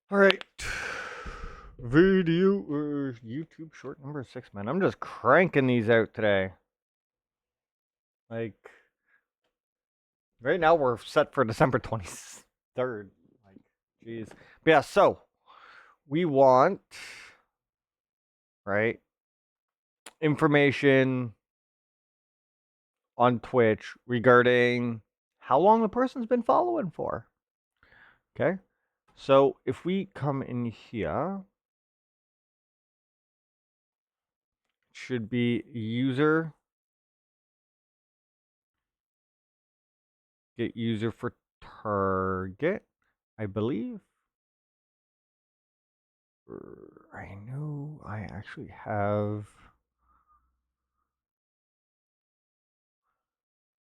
All right. Video YouTube short number 6, man. I'm just cranking these out today. Like right now we're set for December 23rd. Like jeez. But yeah, so we want right information on Twitch regarding how long the person's been following for. Okay? So if we come in here, it should be user, get user for target, I believe. I know I actually have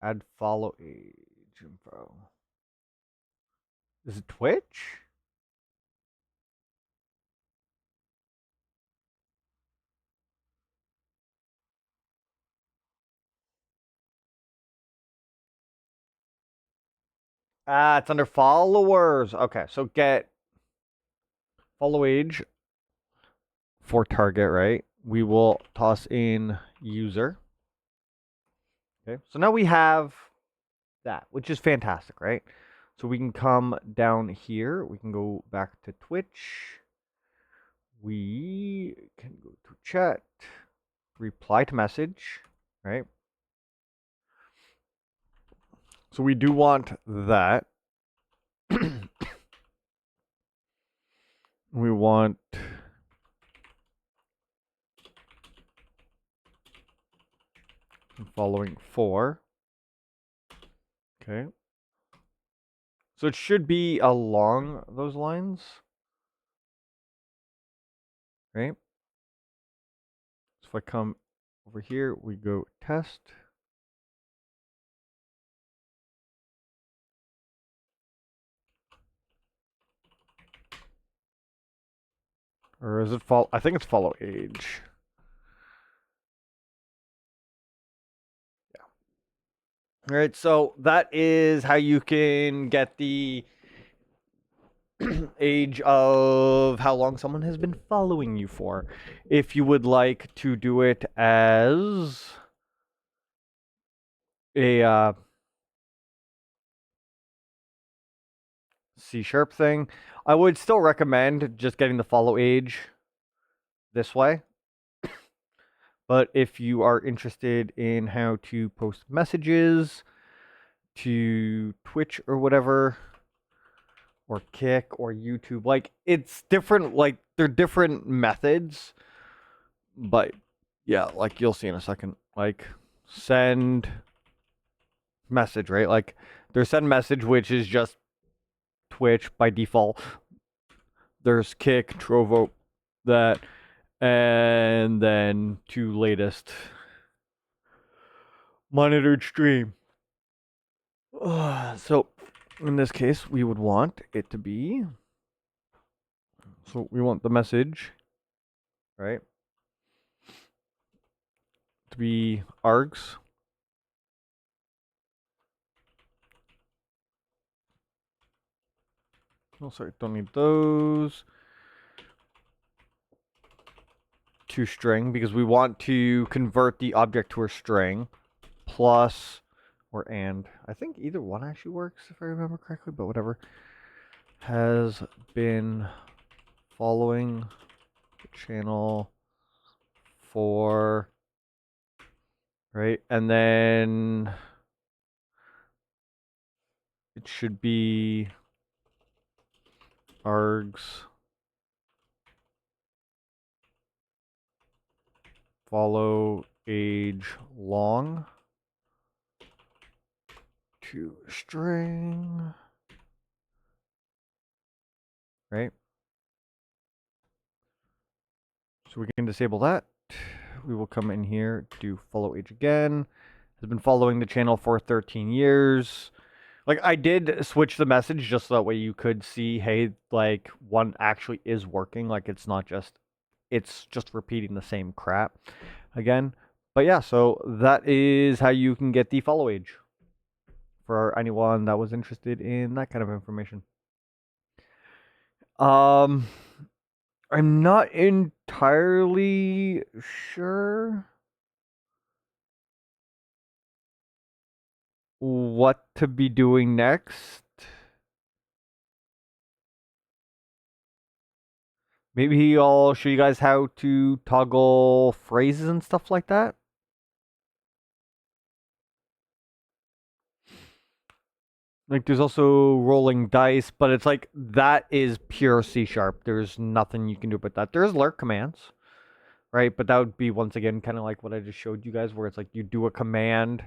add follow age info. Is it Twitch? Ah, it's under followers. Okay, so get follow age for target, right? We will toss in user. Okay, so now we have that, which is fantastic, right? So we can come down here. We can go back to Twitch. We can go to chat, reply to message, right? So we do want that. We want following 4. Okay. So it should be along those lines. Right? So if I come over here, we go test. Or is it follow? I think it's follow age. Yeah. All right. So that is how you can get the age of how long someone has been following you for. If you would like to do it as a C# thing, I would still recommend just getting the follow age this way. But if you are interested in how to post messages to Twitch or whatever, or Kick or YouTube, like it's different, like they're different methods. But yeah, like you'll see in a second. Like send message, right? Like there's send message, which is just Twitch by default. There's Kick, Trovo, that, and then to latest monitored stream. So in this case, we would want it to be. So we want the message, right, to be args. Oh, sorry, don't need those. To string, because we want to convert the object to a string, plus or and. I think either one actually works if I remember correctly, but whatever. Has been following the channel for, right, and then it should be args follow age long to string, right? So we can disable that. We will come in here, do follow age again. Has been following the channel for 13 years. Like I did switch the message just so that way you could see, hey, like one actually is working. Like it's just repeating the same crap again. But yeah, so that is how you can get the follow age for anyone that was interested in that kind of information. Um, I'm not entirely sure what to be doing next. Maybe I'll show you guys how to toggle phrases and stuff like that. Like there's also rolling dice, but it's like that is pure C sharp. There's nothing you can do about that. There's lurk commands, right? But that would be once again kind of like what I just showed you guys, where it's like you do a command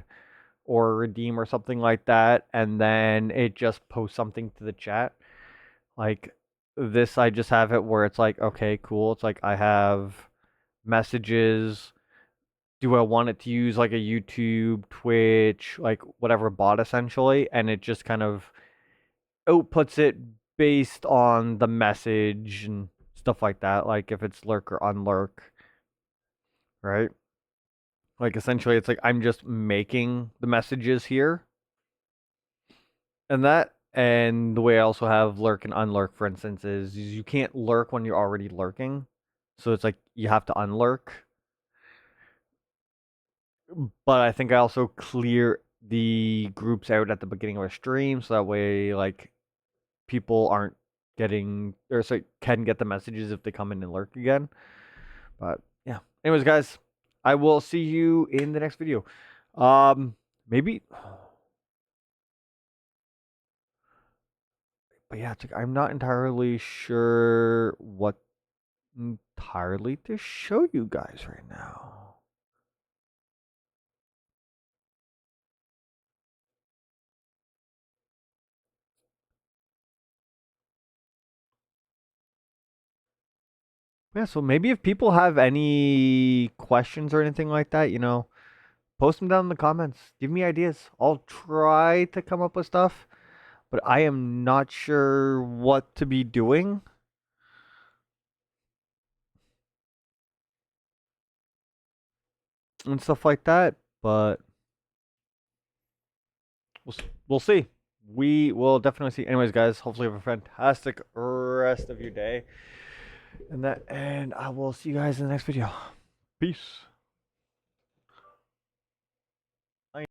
or redeem or something like that, and then it just posts something to the chat. Like this, I just have it where it's like, okay, cool. It's like I have messages. Do I want it to use like a YouTube, Twitch, like whatever bot essentially? And it just kind of outputs it based on the message and stuff like that. Like if it's lurk or unlurk, right? Like essentially, it's like I'm just making the messages here and that. And the way I also have lurk and unlurk, for instance, is you can't lurk when you're already lurking. So it's like you have to unlurk. But I think I also clear the groups out at the beginning of a stream so that way like people aren't getting or so can get the messages if they come in and lurk again. But yeah. Anyways, guys, I will see you in the next video. Maybe but yeah, it's like I'm not entirely sure what entirely to show you guys right now. Yeah, so maybe if people have any questions or anything like that, post them down in the comments. Give me ideas. I'll try to come up with stuff, but I am not sure what to be doing and stuff like that. But we'll see. We will definitely see. Anyways, guys, hopefully you have a fantastic rest of your day. And I will see you guys in the next video. Peace.